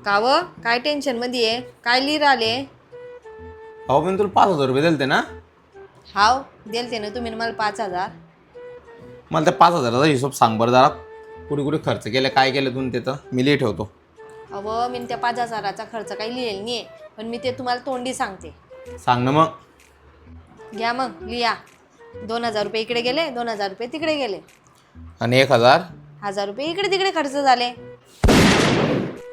का व काय टेन्शन मध्ये आहे? काय लिहिर आले? अहो पण तुला 5,000 रुपये दिलते ना. हाव दिलते ना तुम्ही मला 5,000. मला त्या 5,000चा हिशोब सांग बरं जरा. कुठे कुठे खर्च केलं, काय केलं तुम्ही तिथं, मी लिहि ठेवतो. अव मी त्या 5,000चा खर्च काही लिहिलेला नाही आहे, पण मी ते तुम्हाला तोंडी सांगते. सांग ना मग. घ्या मग लिहा. 2,000 रुपये इकडे गेले, 2,000 रुपये तिकडे गेले, आणि 1,000. 1,000 रुपये इकडे तिकडे खर्च झाले.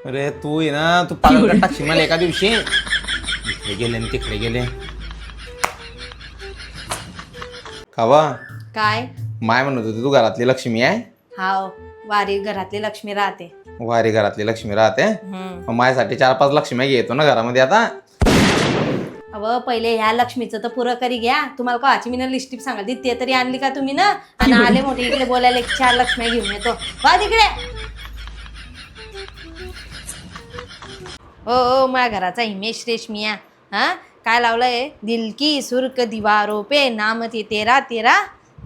अरे तू आहे ना, तू पागल टाकशील मला एका दिवशी. इकडे गेले आणि तिकडे गेले. कावा काय? माय म्हणत होती तू घरातली लक्ष्मी आहे. हाव वारी घरातली लक्ष्मी राहते. वारी घरातली लक्ष्मी राहते. हम्म. मग माझ्यासाठी 4-5 लक्ष्मी घेतो ना घरामध्ये आता. अव पहिले ह्या लक्ष्मीचं तर पुरं करी घ्या. तुम्हाला काची मी ना लिस्टिप सांगाल ते तरी आणली का तुम्ही ना? आणि आले मोठे इकडे बोलायला 4 लक्ष्मी घेऊन येतो. वा तिकडे. ओ माझ्या घराचा हिमेश रेशमिया. हा काय लावलंय? दिल की सुर्क दीवारों पे नाम ते तेरा तेरा.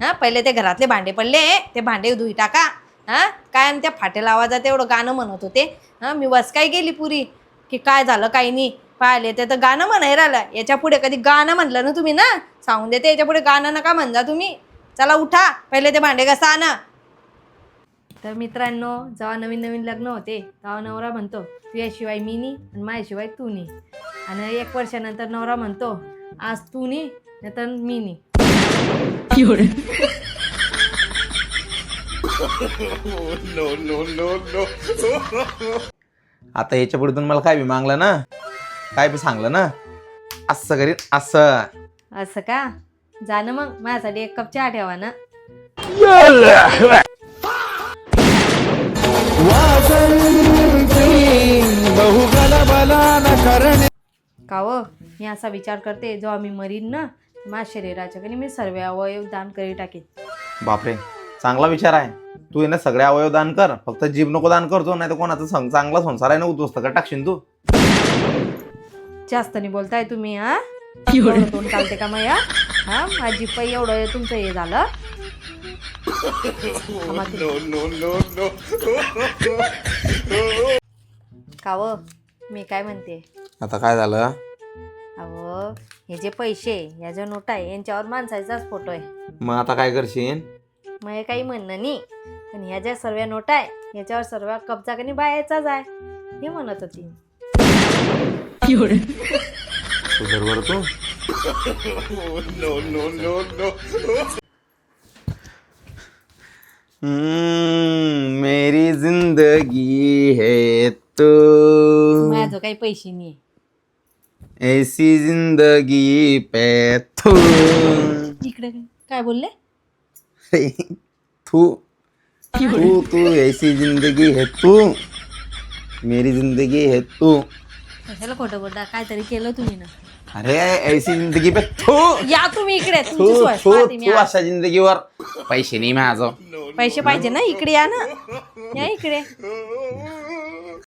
हा पहिले ते घरातले भांडे पडले, ते भांडे धुई टाका. हा काय आणि त्या फाटेला आवाजात एवढं गाणं म्हणत होते. हा मी वसकाय गेली पुरी की काय झालं काही नाही. पाहिले ते तर गाणं म्हणाय राहिलं. याच्या पुढे कधी गाणं म्हणलं ना तुम्ही ना, सांगून देते याच्या पुढे गाणं नका म्हणजा तुम्ही. चला उठा, पहिले ते भांडे घासा आणा. तर मित्रांनो, जेव्हा नवीन नवीन लग्न होते तेव्हा नवरा म्हणतो तुझ्याशिवाय मी नाही आणि माझ्याशिवाय तू नाही. आणि 1 वर्षानंतर नवरा म्हणतो आज तू नाही नाहीतर मी नाही. आता याच्या पुढे तुम्ही मला काय बी मागलं ना, काय बी सांगलं ना, असं करीन असं. असं का? जाणं मग माझ्यासाठी 1 कप चहा ठेवा ना. का हो मी असा विचार करते जेव्हा मी मरीन ना, माझ्या शरीराच्या कधी मी सर्व अवयव दान करी टाकेन. बापरे, चांगला विचार आहे. तू आहे ना सगळे अवयव दान कर, फक्त जीभ नको दान करतो, नाही तर कोणाचा चांगला संसार आहे ना उद्ध्वस्त कर टाकशील तू. जास्त नाही बोलताय तुम्ही. हा एवढं तोंड चालते का मग? हा माझी पै एवढं तुमचं हे झालं. काव मी काय म्हणते? आता काय झालं? अहो हे जे पैसे या ज्या नोटा आहे यांच्यावर माणसाचाच फोटो आहे. मग आता काय करशील? मग हे काही म्हणणं नाही, पण ह्या ज्या सर्व नोटा आहे याच्यावर सर्व कब्जा कधी बायाचाच आहे हे म्हणत होती. सुधर बरं तू. मेरी जिंदगी है तो माझं काही पैसे नाही. ऐसी जिंदगी पे तू. इकडे काय बोलले? तू तू तू ऐसी जिंदगी है तू, मेरी जिंदगी है तू. कशाला खोटं बोलता? काहीतरी केलं तुम्ही ना. अरे ऐसी जिंदगी पे तू. या तुम्ही इकडे. तू तुमची सोय तू पाहते मी तू आज. अशा जिंदगीवर पैसे नाही माझं. पैसे पाहिजे ना, इकडे या ना, या इकडे.